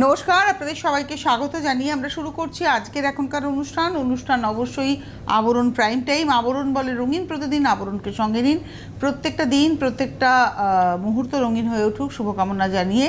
নমস্কার, আপনাদের সবাইকে স্বাগত জানিয়ে আমরা শুরু করছি আজকের এখনকার অনুষ্ঠান অবশ্যই আবরণ প্রাইম টাইম। আবরণ বলে রঙিন প্রতিদিন, আবরণকে সঙ্গে নিন। প্রত্যেকটা দিন প্রত্যেকটা মুহূর্ত রঙিন হয়ে উঠুক শুভকামনা জানিয়ে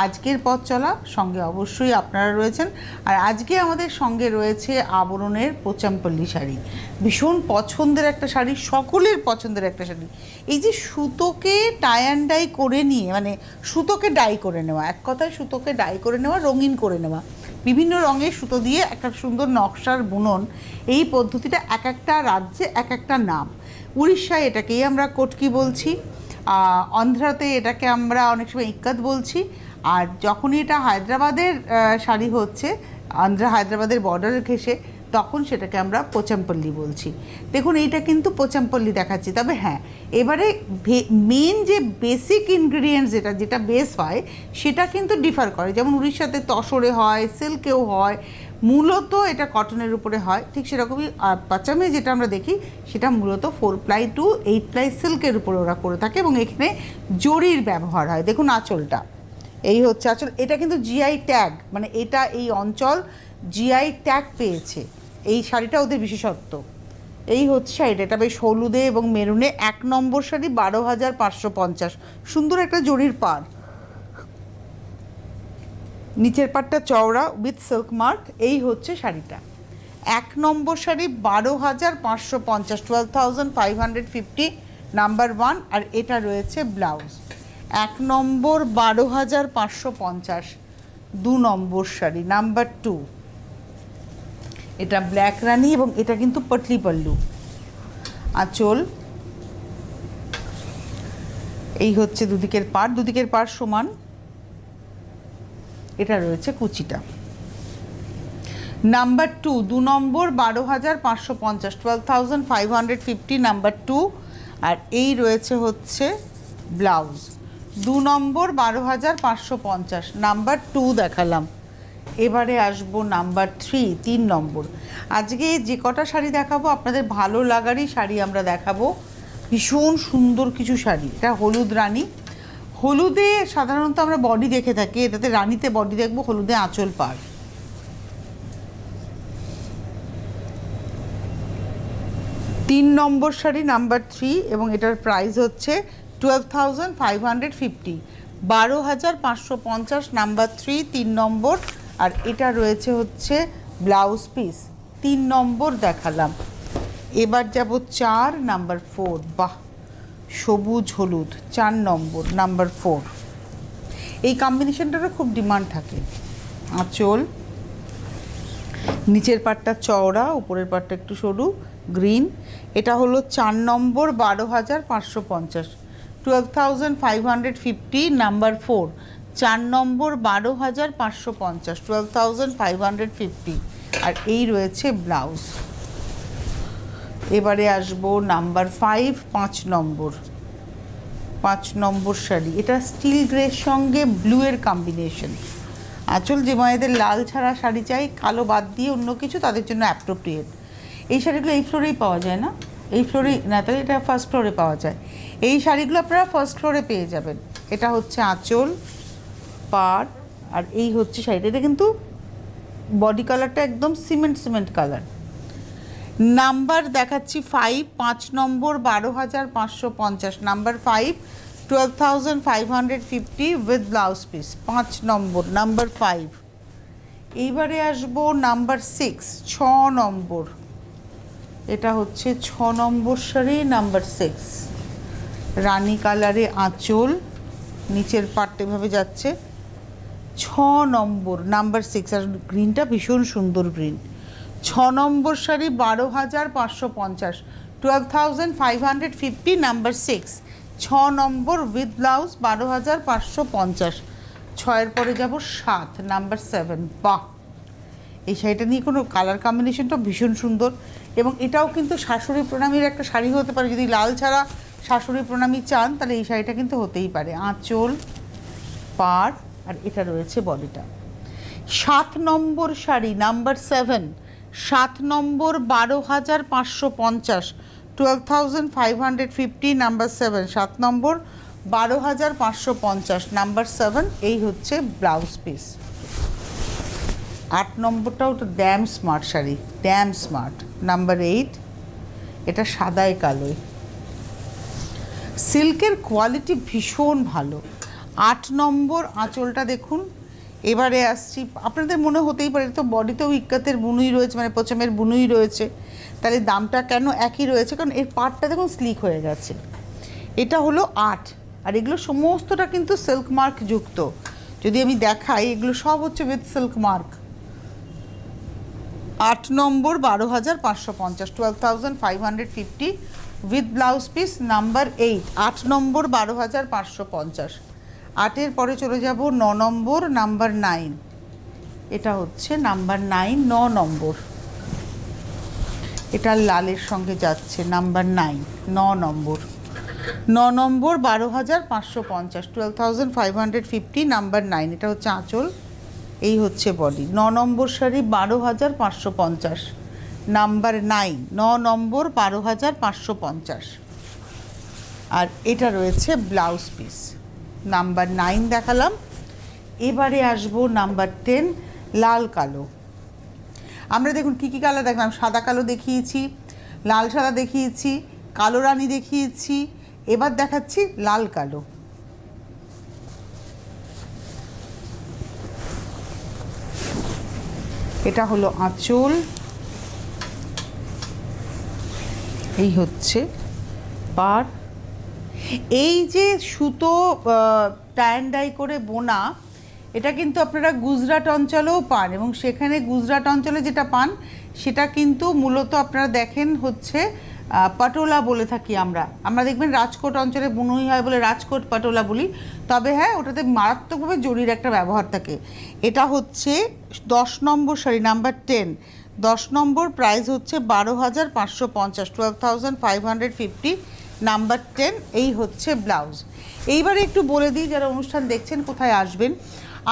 আজকের পথ চলা সঙ্গে অবশ্যই আপনারা রয়েছেন। আর আজকে আমাদের সঙ্গে রয়েছে আবরণের পোচামপল্লী শাড়ি, ভীষণ পছন্দের একটা শাড়ি, সকলের পছন্দের একটা শাড়ি। এই যে সুতোকে টাই অ্যান্ড ডাই করে নিয়ে, মানে সুতোকে ডাই করে নেওয়া, এক কথায় সুতোকে ডাই করে নেওয়া, রঙিন করে নেওয়া, বিভিন্ন রঙের সুতো দিয়ে একটা সুন্দর নকশার বুনন, এই পদ্ধতিটা এক একটা রাজ্যে এক একটা নাম। উড়িষ্যায় এটাকেই আমরা কটকি বলছি, অন্ধ্রাতে এটাকে আমরা অনেক সময় ইক্কাত বলছি, আর যখনই এটা হায়দ্রাবাদের শাড়ি হচ্ছে, আন্ধ্রা হায়দ্রাবাদের বর্ডার ঘেঁষে, তখন সেটাকে আমরা পোচামপল্লী বলছি। দেখুন এইটা কিন্তু পোচামপল্লী দেখাচ্ছি, তবে হ্যাঁ এবারে মেন যে বেসিক ইনগ্রিডিয়েন্টস যেটা বেস হয় সেটা কিন্তু ডিফার করে। যেমন উড়িষ্যাতে তসরে হয়, সিল্কেও হয়, মূলত এটা কটনের উপরে হয়, ঠিক সেরকমই পাচামে যেটা আমরা দেখি সেটা মূলত 4 প্লাই টু 8 প্লাই সিল্কের উপরে ওরা করে থাকে, এবং এখানে জরির ব্যবহার হয়। দেখুন আঁচলটা, এই হচ্ছে আঁচল। এটা কিন্তু জিআই ট্যাগ, মানে এটা এই অঞ্চল জিআই ট্যাগ পেয়েছে, এই শাড়িটা ওদের বিশেষত্ব। এই হচ্ছে শাড়িটা, এটা বেশ হলুদে এবং মেরুনে, 1 নম্বর শাড়ি, 12,550। সুন্দর একটা জরির পাড়, নিচের পাড়টা চওড়া উইথ সিল্ক মার্ক। এই হচ্ছে শাড়িটা, 1 নম্বর শাড়ি, 12,550, 12,550 নাম্বার 1। আর এটা রয়েছে ব্লাউজ, 1 নম্বর 12,550, 2 নম্বর শাড়ি নাম্বার 2। এটা ব্ল্যাক রানি এবং এটা কিন্তু পটলি পল্লু। আঁচল, এই হচ্ছে দুদিকের পাড় সমান। এটা রয়েছে কুচিটা, নাম্বার 2, 2 নম্বর 12,550, 12,550 নাম্বার 2। আর এই রয়েছে হচ্ছে ব্লাউজ, 2 নম্বর 12,550 নাম্বার 2 দেখালাম। এবারে আসবো নাম্বার 3 নম্বর। আজকে যে কটা শাড়ি দেখাবো আপনাদের ভালো লাগারই শাড়ি আমরা দেখাবো, ভীষণ সুন্দর কিছু শাড়ি। এটা হলুদ রানী, হলুদে সাধারণত আমরা বডি দেখে থাকি, এটাতে রানীতে বডি দেখবো, হলুদে আঁচল পাড়। 3 নম্বর শাড়ি নাম্বার 3, এবং এটার প্রাইস হচ্ছে 12,550, 12,550 নাম্বার 3 নম্বর। আর এটা রয়েছে হচ্ছে ব্লাউজ পিস, 3 নম্বর দেখালাম। এবার যাব 4 নাম্বার 4, বাহ সবুজ হলুদ, 4 নম্বর নাম্বার 4। এই কম্বিনেশনটারও খুব ডিমান্ড থাকে। আঁচল, নিচের পাটটা চওড়া, উপরের পাটটা একটু সরু, গ্রিন। এটা হলো 4 নম্বর 12,550, 12,550 নাম্বার 4, 4 নম্বর 12,550, 12,550। আর এই রয়েছে ব্লাউজ। এবারে আসবো নাম্বার 5, 5 নম্বর, 5 নম্বর শাড়ি। এটা স্টিল গ্রের সঙ্গে ব্লু এর কম্বিনেশন। আঁচল, যে মায়েদের লাল ছাড়া শাড়ি চাই, কালো বাদ দিয়ে অন্য কিছু, তাদের জন্য অ্যাপ্রোপ্রিয়েট। এই শাড়িগুলো এই ফ্লোরেই পাওয়া যায় না, এই ফ্লোরে না, তাহলে এটা ফার্স্ট ফ্লোরে পাওয়া যায়। এই শাড়িগুলো আপনারা ফার্স্ট ফ্লোরে পেয়ে যাবেন। এটা হচ্ছে আঁচল, পাড়, আর এই হচ্ছে শাড়িটা। এটা কিন্তু বডি কালারটা একদম সিমেন্ট কালার। নাম্বার দেখাচ্ছি 5, 5 নম্বর 12,550 number 5, 12,550 with blouse piece, 5 number number 5। এইবারে আসবো নাম্বার 6, 6 নম্বর। এটা হচ্ছে 6 নম্বর শাড়ি নাম্বার 6, রানী কালারে আঁচল, নিচের পাটটা এভাবে যাচ্ছে, 6 নম্বর নাম্বার 6। আর গ্রিনটা ভীষণ সুন্দর green. 6 number sari, 12,550, 12,550 number 6, 6 number with blouse, 12,550। 6-এর পরে যাব 7 নাম্বার 7, বাহ এই শাড়িটা নিয়ে কোনো কালার কম্বিনেশনটা ভীষণ সুন্দর, এবং এটাও কিন্তু শাশুড়ি প্রণামীর একটা শাড়ি হতে পারে। যদি লাল ছাড়া শাশুড়ি প্রণামী চান তাহলে এই শাড়িটা কিন্তু হতেই পারে। আঁচল, পাড়, আর এটা রয়েছে বডিটা। 7 number sari number 7, 7 number 12,550, 12,550 number 7, 7 number 12,550 number 7। এই হচ্ছে ব্লাউজ পিস। 8 নম্বরটাও তো damn smart sari, damn smart, number 8। এটা সাদায় কালোয়, সিল্কের কোয়ালিটি ভীষণ ভালো। 8 নম্বর আঁচলটা দেখুন। এবারে আসছি, আপনাদের মনে হতেই পারে তো বডিতেও ইক্কাতের বুনুই রয়েছে, মানে পচমের বুনুই রয়েছে, তাহলে দামটা কেন একই রয়েছে? কারণ এর পাড়টা দেখুন স্লিক হয়ে গেছে। এটা হলো 8, আর এগুলো সমস্তটা কিন্তু সিল্ক মার্ক যুক্ত। যদি আমি দেখাই, এগুলো সব হচ্ছে with silk mark. 8 number 12,550, 12,550 with blouse piece, number 8। 8 নম্বর 12,550। 8-এর পরে চলে যাব 9 নম্বর, নাম্বার 9। এটা হচ্ছে নাম্বার 9, 9 নম্বর। এটা লালের সঙ্গে যাচ্ছে, নাম্বার 9, 9 নম্বর। 9 নম্বর 12,550, 12,550, নাম্বার 9। এটা হচ্ছে আঁচল, এই হচ্ছে বডি। 9 নম্বর শাড়ি 12,550, নাম্বার 9, 9 নম্বর 12,550। আর এটা রয়েছে ব্লাউজ পিস, নাম্বার 9 দেখালাম। এবারে আসবো নাম্বার 10, লাল কালো। আমরা দেখুন কী কী কালার দেখলাম, সাদা কালো দেখিয়েছি, লাল সাদা দেখিয়েছি, কালো রানী দেখিয়েছি, এবার দেখাচ্ছি লাল কালো। এটা হলো আঁচল, এই হচ্ছে পাড়। এই যে সুতো টাই ডাই করে বোনা, এটা কিন্তু আপনারা গুজরাট অঞ্চলেও পান, এবং সেখানে গুজরাট অঞ্চলে যেটা পান সেটা কিন্তু মূলত আপনারা দেখেন হচ্ছে পাটোলা বলে থাকি আমরা দেখবেন রাজকোট অঞ্চলে বুনুই হয় বলে রাজকোট পাটোলা বলি, তবে হ্যাঁ ওটাতে মারাত্মকভাবে জরির একটা ব্যবহার থাকে। এটা হচ্ছে 10 নম্বর শাড়ি, নাম্বার 10, 10 নম্বর, প্রাইস হচ্ছে 12,550, 12,550, নাম্বার 10। এই হচ্ছে ব্লাউজ। এইবারে একটু বলে দিই যারা অনুষ্ঠান দেখছেন কোথায় আসবেন।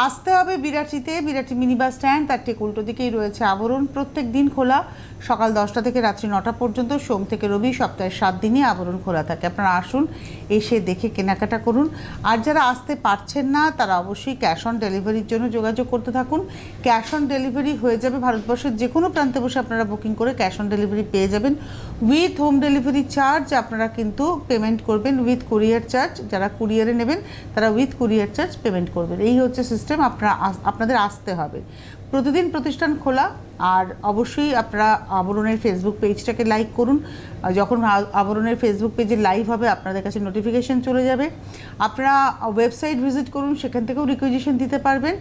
আসতে হবে বিরাটিতে, বিরাটি মিনি বাস স্ট্যান্ড, তার ঠিক উল্টো দিকেই রয়েছে আবরণ। প্রত্যেক দিন খোলা, সকাল 10টা থেকে রাত্রি 9টা পর্যন্ত, সোম থেকে রবি, সপ্তাহে 7 দিনই আবরণ খোলা থাকে। আপনারা আসুন, এসে দেখে কেনাকাটা করুন। আর যারা আসতে পারছেন না তারা অবশ্যই ক্যাশ অন ডেলিভারির জন্য যোগাযোগ করতে থাকুন। ক্যাশ অন ডেলিভারি হয়ে যাবে, ভারতবর্ষের যে কোনো প্রান্তে বসে আপনারা বুকিং করে ক্যাশ অন ডেলিভারি পেয়ে যাবেন। উইথ হোম ডেলিভারি চার্জ আপনারা কিন্তু পেমেন্ট করবেন, উইথ কুরিয়ার চার্জ। যারা কুরিয়ারে নেবেন তারা উইথ কুরিয়ার চার্জ পেমেন্ট করবেন। এই হচ্ছে সিস্টেম। আপনাদের আসতে হবে। প্রতিদিন প্রতিষ্ঠান খোলা। আর অবশ্যই আপনারা আবরণের ফেসবুক পেজটাকে লাইক করুন। যখন আবরণের ফেসবুক পেজে লাইভ হবে আপনাদের কাছে নোটিফিকেশান চলে যাবে। আপনারা ওয়েবসাইট ভিজিট করুন, সেখান থেকেও রিকুইজিশন দিতে পারবেন।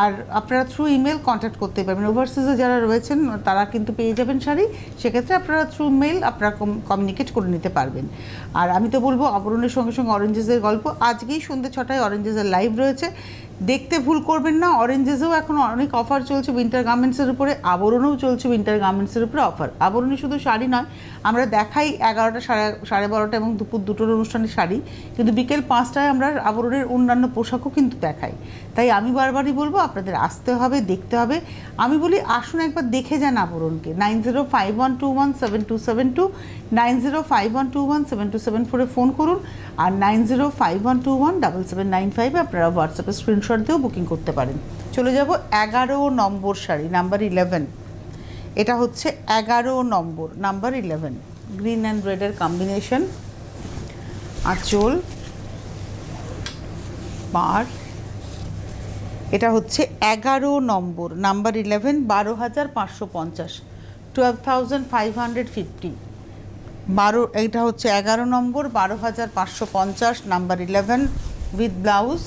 আর আপনারা থ্রু ইমেল কন্ট্যাক্ট করতে পারবেন। ওভারসিজে যারা রয়েছেন তারা কিন্তু পেয়ে যাবেন শাড়ি, সেক্ষেত্রে আপনারা থ্রু মেল আপনারা কমিউনিকেট করে নিতে পারবেন। আর আমি তো বলবো আবরণের সঙ্গে সঙ্গে অরেঞ্জেসের গল্প আজকেই সন্ধ্যে 6টায় অরেঞ্জেসের লাইভ রয়েছে, দেখতে ভুল করবেন না। অরেঞ্জেসেও এখন অনেক অফার চলছে উইন্টার গার্মেন্টসের উপরে, আবরণেও চলছে উইন্টার গার্মেন্টসের উপরে অফার। আবরণে শুধু শাড়ি নয়, আমরা দেখাই 11টা, সাড়ে 12টা এবং দুপুর 2টোর অনুষ্ঠানে শাড়ি, কিন্তু বিকেল 5টায় আমরা আবরণের অন্যান্য পোশাকও কিন্তু দেখাই। তাই আমি বারবারই বলবো আপনাদের আসতে হবে, দেখতে হবে। আমি বলি আসুন একবার দেখে যান আবরণকে। 9051217272, 9051217274 ফোন করুন। আর 9051217795 আপনারা হোয়াটসঅ্যাপে স্ক্রিনশট দিয়েও বুকিং করতে পারেন। চলে যাব 11 নম্বর শাড়ি, নাম্বার 11। এটা হচ্ছে 11 নম্বর, নাম্বার 11, গ্রিন অ্যান্ড রেডের কম্বিনেশন। আঁচল, পাড়। এটা হচ্ছে 11 নম্বর, নাম্বার 11, 12,550, 12,550। এটা হচ্ছে 11 নম্বর, 12,550, নাম্বার 11 উইথ ব্লাউজ।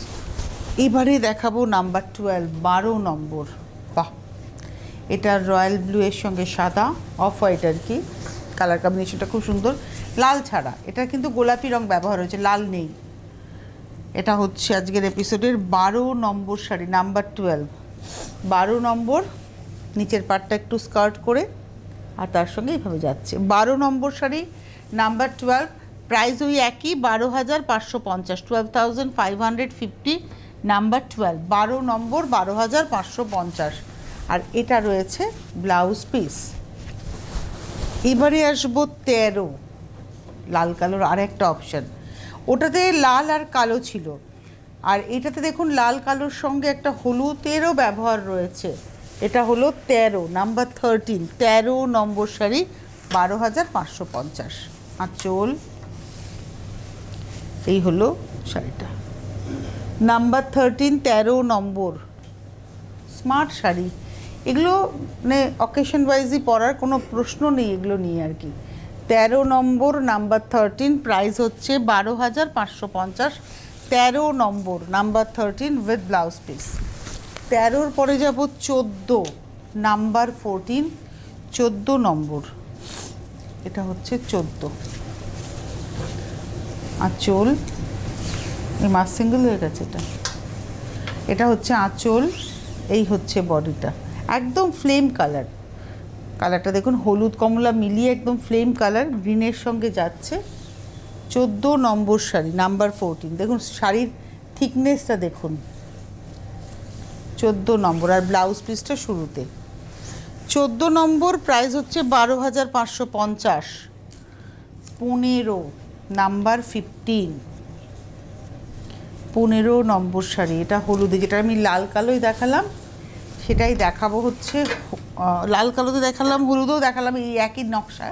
এবারে দেখাবো নাম্বার 12, 12 নম্বর। বাহ, এটা রয়্যাল ব্লু এর সঙ্গে সাদা, অফ হোয়াইট আর কি, কালার কম্বিনেশনটা খুব সুন্দর। লাল ছাড়া, এটা কিন্তু গোলাপি রং ব্যবহার হয়েছে, লাল নেই। এটা হচ্ছে আজকের এপিসোডের 12 নম্বর শাড়ি, নাম্বার 12, 12 নম্বর। নিচের পাটটা একটু স্কার্ট করে আর তার সঙ্গে এইভাবে যাচ্ছে। 12 নম্বর শাড়ি, নাম্বার 12, প্রাইস ওই একই, 12,550, 12,550, নাম্বার 12, 12 নম্বর, 12,550। আর এটা রয়েছে ব্লাউজ পিস। এবারে আসবো 13, লাল কালোর আর একটা অপশান। ওটাতে লাল আর কালো ছিল, আর এটাতে দেখুন লাল কালোর সঙ্গে একটা হলুদেরও ব্যবহার রয়েছে। এটা হলো 13 নাম্বার 13, 13 নম্বর শাড়ি, 12,550 আঁচল। এই হলো শাড়িটা নাম্বার 13, 13 নম্বর, স্মার্ট শাড়ি। এগুলো মানে অকেশন ওয়াইজই পরার কোনো প্রশ্ন নেই এগুলো নিয়ে আর কি। 13 নম্বর নাম্বার 13, প্রাইস হচ্ছে 12,550। 13 নম্বর নাম্বার 13 উইথ ব্লাউজ পিস। 13-র পরে যাব 14 নাম্বার 14, 14 নম্বর, এটা হচ্ছে 14 আঁচল। এই মাস সিঙ্গেল হয়ে গেছে এটা। এটা হচ্ছে আঁচল, এই হচ্ছে বডিটা, একদম ফ্লেম কালার। কালারটা দেখুন হলুদ কমলা মিলিয়ে একদম ফ্লেম কালার, গ্রিনের সঙ্গে যাচ্ছে। 14 নম্বর শাড়ি নাম্বার 14, দেখুন শাড়ির থিকনেসটা দেখুন। 14 নম্বর, আর ব্লাউজ পিসটা শুরুতে। 14 নম্বর, প্রাইস হচ্ছে 12,550। 15 নাম্বার 15, 15 নম্বর শাড়ি, এটা হলুদে, যেটা আমি লাল কালোই দেখালাম সেটাই দেখাবো হচ্ছে, লাল কালোতে দেখালাম, হলুদেও দেখালাম, এই একই নকশা।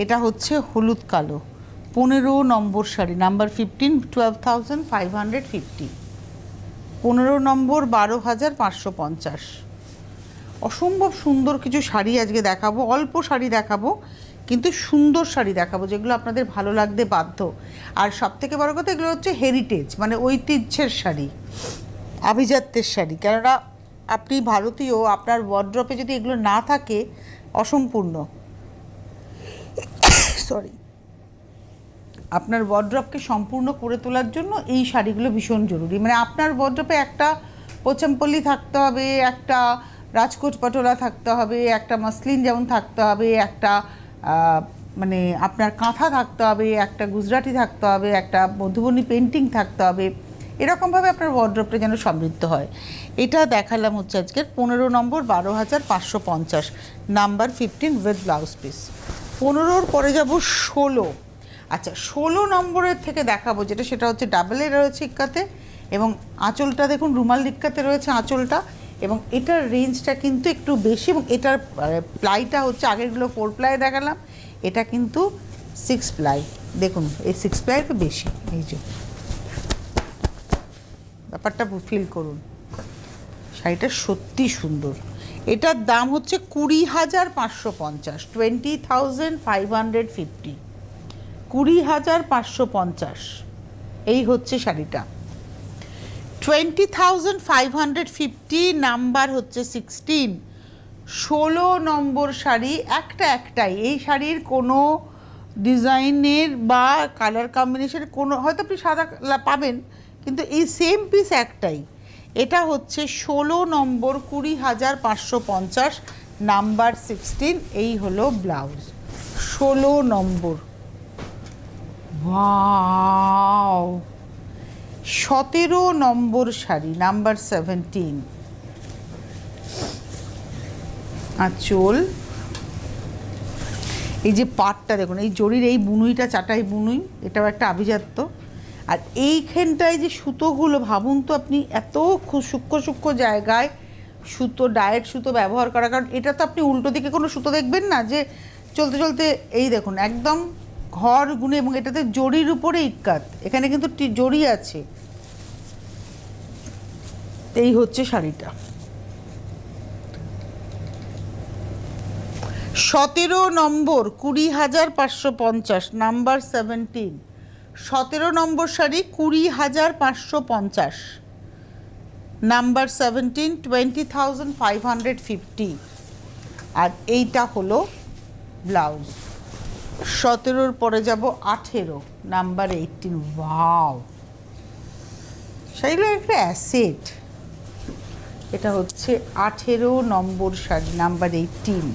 এটা হচ্ছে হলুদ কালো। 15 নম্বর শাড়ি নাম্বার 15, 12,550। 15 নম্বর, 12,550। অসম্ভব সুন্দর কিছু শাড়ি আজকে দেখাবো, অল্প শাড়ি দেখাবো কিন্তু সুন্দর শাড়ি দেখাবো যেগুলো আপনাদের ভালো লাগতে বাধ্য। আর সবথেকে বড় কথা, এগুলো হচ্ছে হেরিটেজ, মানে ঐতিহ্যের শাড়ি, আভিজাত্যের শাড়ি। কেননা আপনি ভারতীয়, আপনার ওয়ার্ড্রপে যদি এগুলো না থাকে অসম্পূর্ণ। সরি, আপনার ওয়ার্ড্রপকে সম্পূর্ণ করে তোলার জন্য এই শাড়িগুলো ভীষণ জরুরি। মানে আপনার ওয়ার্ড্রপে একটা পোচামপল্লি থাকতে হবে, একটা রাজকোট পাটোলা থাকতে হবে, একটা মাসলিন যেমন থাকতে হবে, একটা মানে আপনার কাঁথা থাকতে হবে, একটা গুজরাটি থাকতে হবে, একটা মধুবনী পেন্টিং থাকতে হবে। এরকমভাবে আপনার ওয়ার্ড্রপটা যেন সমৃদ্ধ হয়। এটা দেখালাম হচ্ছে আজকের 15 নম্বর, 12,550 নাম্বার 15 উইথ ব্লাউজ পিস। 15-র পরে যাব 16। আচ্ছা, 16 নম্বরের থেকে দেখাবো যেটা, সেটা হচ্ছে ডাবলে রয়েছে ইক্কাতে, এবং আঁচলটা দেখুন রুমাল ইক্কাতে রয়েছে আঁচলটা, এবং এটার রেঞ্জটা কিন্তু একটু বেশি, এবং এটার প্লাইটা হচ্ছে, আগেরগুলো 4 প্লাই দেখালাম, এটা কিন্তু 6 প্লাই। দেখুন এই 6 প্লাই তো বেশি, এই যে ব্যাপারটা ফিল করুন। শাড়িটা সত্যি সুন্দর। এটার দাম হচ্ছে 20,550, 20,550, 20,550। এই হচ্ছে শাড়িটা 20,550, নাম্বার হচ্ছে 16, 16 নম্বর শাড়ি। একটাই, এই শাড়ির কোনো ডিজাইনের বা কালার কম্বিনেশনের কোনো, হয়তো আপনি সাদা পাবেন কিন্তু এই সেম পিস একটাই। এটা হচ্ছে 16 নম্বর, 20,550, নাম্বার 16। এই হলো ব্লাউজ। 16 নম্বর, ওয়াও। 17 নম্বর শাড়ি নাম্বার 17, আঁচল। এই যে পাটটা দেখুন, এই জরির এই বুনুইটা, চাটাই বুনুই, এটাও একটা আভিজাত্য। আর এইখানটায় যে সুতোগুলো, ভাবুন তো আপনি, এত সূক্ষ্ম সূক্ষ্ম জায়গায় সুতো, ডায়েট সুতো ব্যবহার করা। কারণ এটা তো আপনি উল্টো দিকে কোনো সুতো দেখবেন না যে চলতে চলতে, এই দেখুন একদম ঘর গুনে, এবং এটাতে জরির উপরে ইক্কাত, এখানে কিন্তু জরি আছে। এই হচ্ছে শাড়িটা। 17 নম্বর, 20,550, নাম্বার 17। 17 নম্বর শাড়ি, 20,550, নাম্বার 17, 20,550। আর এইটা হলো ব্লাউজ। 17-র পরে যাব 18, নাম্বার 18। ওয়াও, শাড়িগুলো একটা অ্যাসেট। এটা হচ্ছে 18 নম্বর শাড়ি, নাম্বার 18,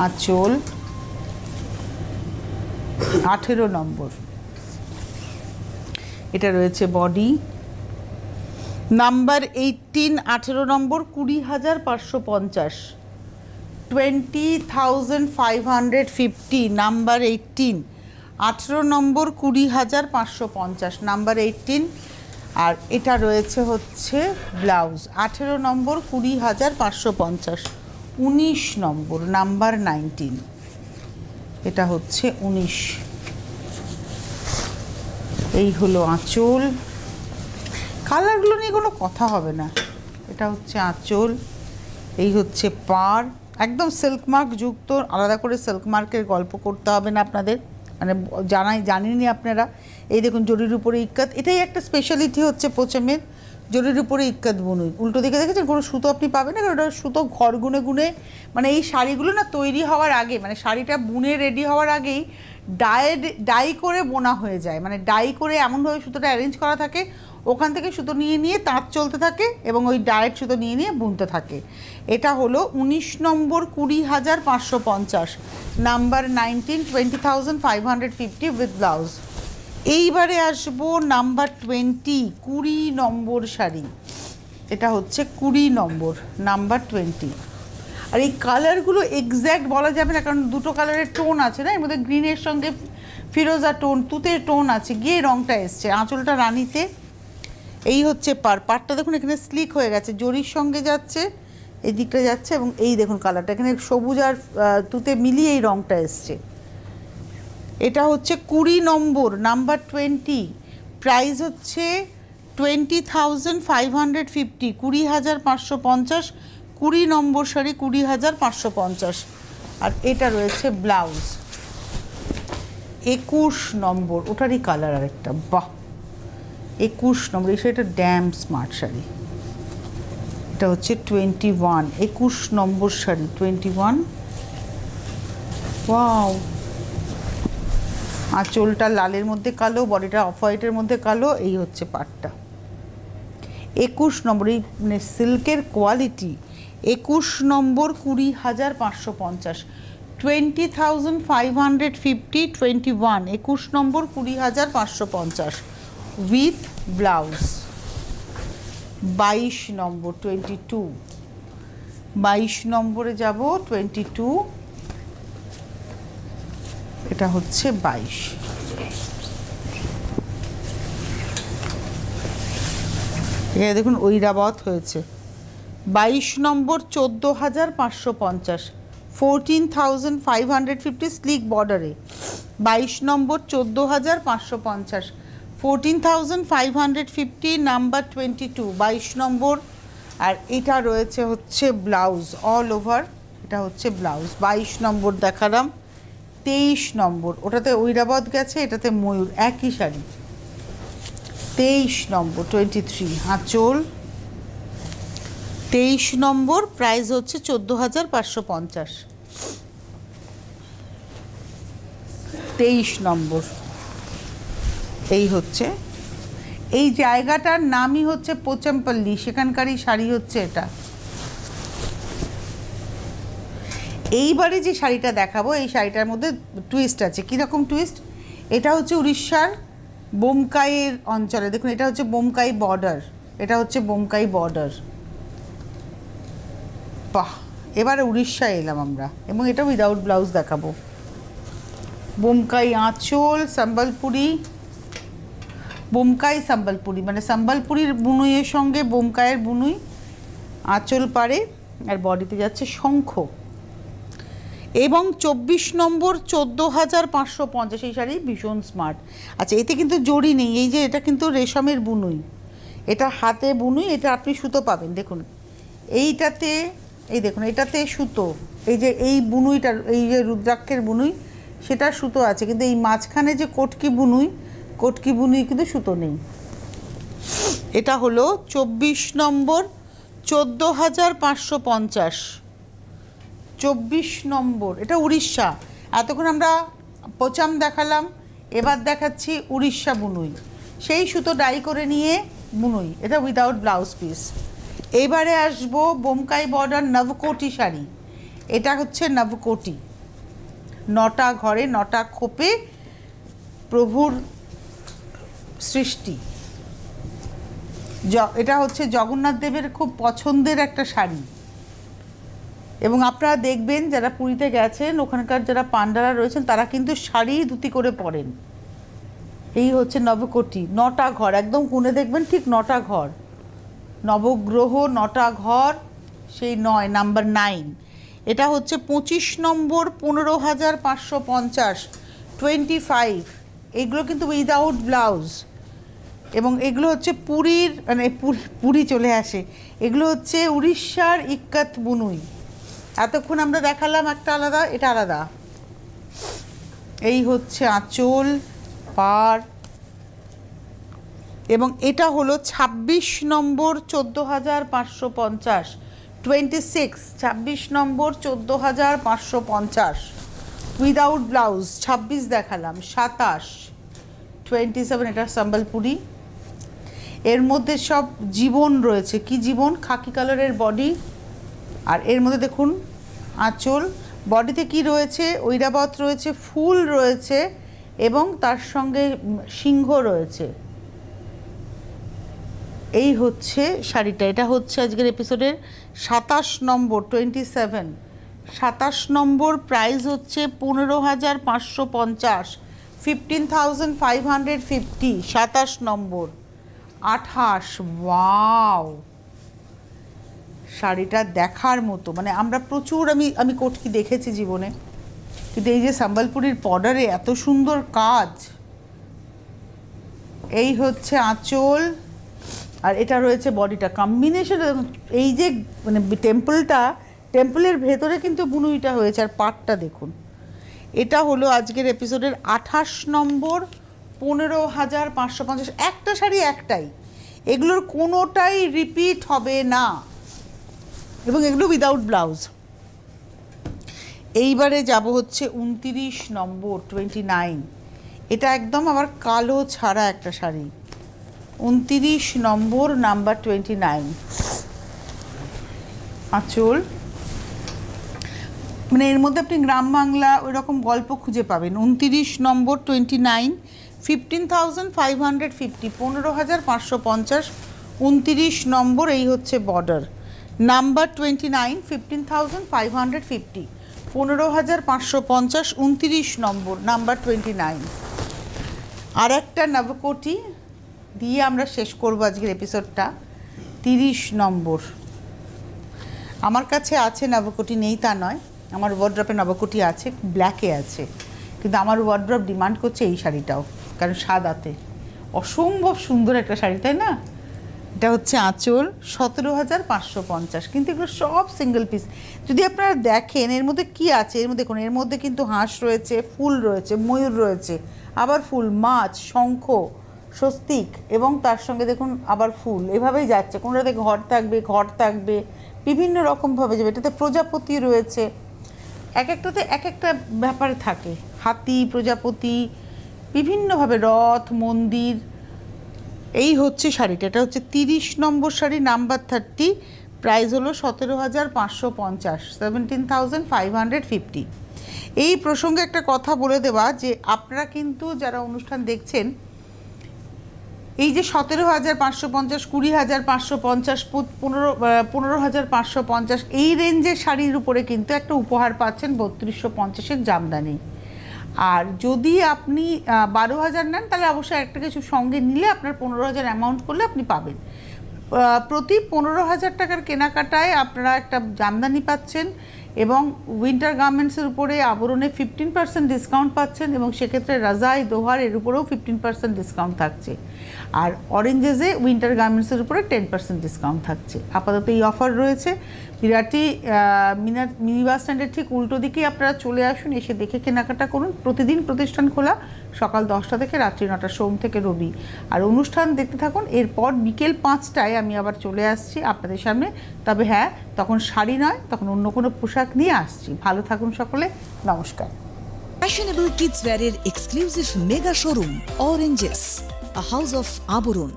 আঁচল। 18 নম্বর, এটা রয়েছে বডি। নাম্বার 18, 18 নম্বর, 20,550, 20,550, নাম্বার 18। 18 নম্বর, 20,550, নাম্বার 18। আর এটা রয়েছে হচ্ছে ব্লাউজ 18 নম্বর 20,550, 19 নম্বর নাম্বার 19, এটা হচ্ছে 19। এই হলো আঁচল, কালারগুলো নিয়ে কোনো কথা হবে না। এটা হচ্ছে আঁচল, এই হচ্ছে পাড়, একদম সিল্ক মার্ক যুক্ত, আলাদা করে সিল্ক মার্কের গল্প করতে হবে না আপনাদের, মানে জানেনই আপনারা। এই দেখুন জরির উপরে ইক্কাত, এটাই একটা স্পেশালিটি হচ্ছে পোচামের, জরির উপরে ইক্কাত বুনুই। উল্টো দিকে দেখেছেন কোনো সুতো আপনি পাবেন না, কারণ ওটা সুতো ঘর গুনে গুনে, মানে এই শাড়িগুলো না তৈরি হওয়ার আগে, মানে শাড়িটা বুনে রেডি হওয়ার আগেই ডাই করে বোনা হয়ে যায়, মানে ডাই করে এমনভাবে সুতোটা অ্যারেঞ্জ করা থাকে, ওখান থেকে সুতো নিয়ে নিয়ে তাঁত চলতে থাকে এবং ওই ডায়েট সুতো নিয়ে নিয়ে বুনতে থাকে। এটা হলো 19 নম্বর 20,550, নাম্বার 19, 20,550 উইথ ব্লাউজ। এইবারে আসবো নাম্বার 20, 20 নম্বর শাড়ি। এটা হচ্ছে 20 নম্বর নাম্বার 20। আর এই কালারগুলো এক্স্যাক্ট বলা যাবে না, কারণ দুটো কালারের টোন আছে না, এর মধ্যে গ্রিনের সঙ্গে ফিরোজা টোন, তুতের টোন আছে, গিয়ে রঙটা এসছে। আঁচলটা রানিতে, এই হচ্ছে পাড়টা দেখুন এখানে স্লিক হয়ে গেছে, জরির সঙ্গে যাচ্ছে, এই দিকটা যাচ্ছে, এবং এই দেখুন কালারটা এখানে সবুজ আর তুতে মিলিয়ে এই রঙটা এসছে। এটা হচ্ছে 20 নম্বর নাম্বার 20, প্রাইস হচ্ছে 20,550, 20,550, 20 নম্বর শাড়ি 20,550। আর এটা রয়েছে ব্লাউজ 21 নম্বর, ওটারই কালার আরেকটা, বাহ 21 নম্বর, এই শাড়িটা ড্যাম স্মার্ট শাড়ি। এটা হচ্ছে 21, 21 নম্বর শাড়ি 21। ওয়াও, আঁচলটা লালের মধ্যে কালো, বডিটা অফ হোয়াইটের মধ্যে কালো, এই হচ্ছে পাটটা। 21 নম্বর, এই মানে সিল্কের quality. 21 number 20,550, 20,550, 21, 21 number 20,550 with blouse. 22 নম্বর 22, 22 নম্বরে যাব 22, এটা হচ্ছে 22। এখানে দেখুন ঐরাবত হয়েছে। 22 নম্বর 14,550, 14,550 স্লিক বর্ডারে। 22 নম্বর 14,550, 14,550 নাম্বার 22, 22 নম্বর। আর এটা রয়েছে হচ্ছে ব্লাউজ অল ওভার, এটা হচ্ছে ব্লাউজ। 22 নম্বর দেখালাম। 23 নম্বর, ওটাতে ঐরাবত গেছে, এটাতে ময়ূর, একই শাড়ি। 23 নম্বর 23, আঁচল। 23 নম্বর প্রাইস হচ্ছে 14,550। 23 নম্বর, এই হচ্ছে, এই জায়গাটার নামই হচ্ছে পোচামপল্লী, সেখানকারই শাড়ি হচ্ছে এটা। এইবারে যে শাড়িটা দেখাবো, এই শাড়িটার মধ্যে টুইস্ট আছে। কীরকম টুইস্ট? এটা হচ্ছে উড়িষ্যার বোমকাইয়ের অঞ্চলে, দেখুন এটা হচ্ছে বোমকাই বর্ডার, এটা হচ্ছে বোমকাই বর্ডার। বাহ, এবারে উড়িষ্যায় এলাম আমরা, এবং এটা উইদাউট ব্লাউজ দেখাবো। বোমকাই আঁচল, সম্বলপুরি, বোমকাই সম্বলপুরি, মানে সম্বলপুরির বুনুইয়ের সঙ্গে বোমকাইয়ের বুনুই, আঁচল পারে, আর বডিতে যাচ্ছে শঙ্খ। এবং 24 নম্বর 14,550, এই শাড়ি ভীষণ স্মার্ট। আচ্ছা, এতে কিন্তু জড়ি নেই, এই যে এটা কিন্তু রেশমের বুনুই, এটা হাতে বুনুই, এটা আপনি সুতো পাবেন। দেখুন এইটাতে, এই দেখুন এটাতে সুতো, এই যে এই বুনুইটার, এই যে রুদ্রাক্ষের বুনুই, সেটা সুতো আছে, কিন্তু এই মাঝখানে যে কটকি বুনুই কিন্তু সুতো নেই। এটা হলো 24 নম্বর 14,550, 24 নম্বর, এটা উড়িষ্যা। এতক্ষণ আমরা পোচাম দেখালাম, এবার দেখাচ্ছি উড়িষ্যা বুনুই, সেই সুতো ডাই করে নিয়ে বুনুই, এটা উইদাউট ব্লাউজ পিস। এইবারে আসবো বোমকাই বর্ডার নবকোটি শাড়ি। এটা হচ্ছে নবকোটি, 9টা ঘরে 9টা খোপে প্রভুর সৃষ্টি। এটা হচ্ছে জগন্নাথ দেবের খুব পছন্দের একটা শাড়ি, এবং আপনারা দেখবেন যারা পুরীতে গেছেন, ওখানকার যারা পান্ডারা রয়েছেন, তারা কিন্তু শাড়ি ধুতি করে পরেন। এই হচ্ছে নবকোটি, 9টা ঘর, একদম কোণে দেখবেন ঠিক 9টা ঘর, নবগ্রহ 9টা ঘর, সেই 9 নাম্বার 9। এটা হচ্ছে 25 নম্বর, 15,550, 25। এগুলো কিন্তু উইদাউট ব্লাউজ, এবং এগুলো হচ্ছে পুরীর, মানে পুরী চলে আসে, এগুলো হচ্ছে উড়িষ্যার ইক্কাত বুনুই। এতক্ষণ আমরা দেখালাম একটা আলাদা, এটা আলাদা। এই হচ্ছে আঁচল, পাড়, এবং এটা হলো 26 নম্বর, 14,550, 26, 26 নম্বর, 14,550 উইদাউট ব্লাউজ। 26 দেখালাম, 27, 27 এটা সম্বলপুরি। এর মধ্যে সব জীবন রয়েছে, কি জীবন, খাকি কালারের বডি, আর এর মধ্যে দেখুন আঁচল, বডিতে কি রয়েছে, ঐরাবত রয়েছে, ফুল রয়েছে, এবং তার সঙ্গে সিংহ রয়েছে। এই হচ্ছে শাড়িটা, এটা হচ্ছে আজকের এপিসোডের 27 নম্বর, 27, 27 নম্বর। প্রাইস হচ্ছে 15,550, 15,550, 27 নম্বর। 28, ওয়াও, শাড়িটা দেখার মতো, মানে আমরা প্রচুর, আমি কটকি দেখেছি জীবনে, কিন্তু এই যে সম্বলপুরীর বর্ডারে এত সুন্দর কাজ। এই হচ্ছে আঁচল, আর এটা রয়েছে বডিটা, কম্বিনেশন। এই যে মানে টেম্পলের ভেতরে কিন্তু বুনুইটা হয়েছে, আর পাটটা দেখুন। এটা হলো আজকের এপিসোডের 28 নম্বর, 15,550। একটা শাড়ি একটাই, এগুলোর কোনোটাই রিপিট হবে না, এবং এগুলো উইদাউট ব্লাউজ। এইবারে যাব হচ্ছে 29 নম্বর, 29। এটা একদম আবার কালো ছাড়া একটা শাড়ি, 29 নম্বর, নাম্বার 29। আঁচল, মানে এর মধ্যে আপনি গ্রাম বাংলা ওই রকম গল্প খুঁজে পাবেন। 29 নম্বর, 29, 15,550, 15,550, 29 নম্বর। এই হচ্ছে বর্ডার, নাম্বার 29, 15,550, 15,550, 29 নম্বর, নাম্বার 29। আর একটা নবকোটি দিয়ে আমরা শেষ করবো আজকের এপিসোডটা, 30 নম্বর। আমার কাছে আছে নবকোটি, নেই তা নয়, আমার ওয়ার্ড্রপে নবকোটি আছে, ব্ল্যাকে আছে, কিন্তু আমার ওয়ার্ড্রপ ডিমান্ড করছে এই শাড়িটাও, কারণ সাদাতে অসম্ভব সুন্দর একটা শাড়ি, তাই না? এটা হচ্ছে আঁচল, 17,550, কিন্তু এগুলো সব সিঙ্গেল পিস। যদি আপনারা দেখেন এর মধ্যে কি আছে, এর মধ্যে দেখুন, এর মধ্যে কিন্তু হাঁস রয়েছে, ফুল রয়েছে, ময়ূর রয়েছে, আবার ফুল, মাছ, শঙ্খ, স্বস্তিক, এবং তার সঙ্গে দেখুন আবার ফুল, এভাবেই যাচ্ছে। কোনোটাতে ঘর থাকবে, বিভিন্ন রকমভাবে যাবে। এটাতে প্রজাপতি রয়েছে, এক একটাতে এক একটা ব্যাপারে থাকে, হাতি, প্রজাপতি, বিভিন্নভাবে রথ, মন্দির। এই হচ্ছে শাড়িটা, এটা হচ্ছে 30 নম্বর শাড়ি, নাম্বার 30। প্রাইস হলো 17,550, 17,550। এই প্রসঙ্গে একটা কথা বলে দেওয়া, যে আপনারা কিন্তু যারা অনুষ্ঠান দেখছেন, এই যে 17,550, 20,550, 15,550, এই রেঞ্জের শাড়ির উপরে কিন্তু একটা উপহার পাচ্ছেন 3250-এর জামদানি। আর যদি আপনি 12,000 নেন, তাহলে অবশ্যই একটা কিছু সঙ্গে নিলে আপনার 15,000 অ্যামাউন্ট করলে আপনি পাবেন। প্রতি 15,000 টাকার কেনাকাটায় আপনারা একটা জামদানি পাচ্ছেন, এবং উইন্টার গার্মেন্টসের উপরে আবরণে 15% ডিসকাউন্ট পাচ্ছেন, এবং সেক্ষেত্রে রাজাই, দোহার এর উপরেও 15% ডিসকাউন্ট থাকছে। আর অরেঞ্জেসে উইন্টার গার্মেন্টসের উপরে 10% ডিসকাউন্ট থাকছে। আপাতত এই অফার রয়েছে। বিরাটি মিনি বাস স্ট্যান্ডের ঠিক উল্টো দিকেই আপনারা চলে আসুন, এসে দেখে কেনাকাটা করুন। প্রতিদিন প্রতিষ্ঠান খোলা, সকাল 10টা থেকে রাত্রি 9টা, সোম থেকে রবি। আর অনুষ্ঠান দেখতে থাকুন। এরপর বিকেল 5টায় আমি আবার চলে আসছি আপনাদের সামনে। তবে হ্যাঁ, তখন শাড়ি নয়, তখন অন্য কোনো পোশাক নিয়ে আসছি। ভালো থাকুন সকলে, নমস্কার। ফ্যাশনেবল কিডস ওয়্যারের exclusive mega showroom Oranges, a house of আবরণ।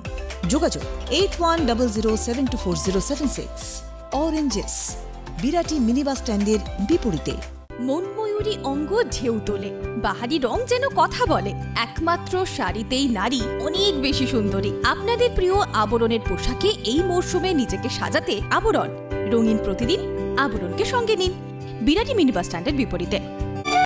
যোগাযোগ 8100724076। অরেঞ্জেস, বিরাটি মিনি বাস স্ট্যান্ডের বিপরীতে। মনময়ূরী অঙ্গ ঢেউ তোলে, বাহারি রং যেন কথা বলে। একমাত্র শাড়িতেই নারী অনেক বেশি সুন্দরী। আপনাদের প্রিয় আবরণের পোশাকে এই মরশুমে নিজেকে সাজাতে আবরণ। রঙিন প্রতিদিন আবরণকে সঙ্গে নিন, বিরাটি মিনি বাস স্ট্যান্ডের বিপরীতে।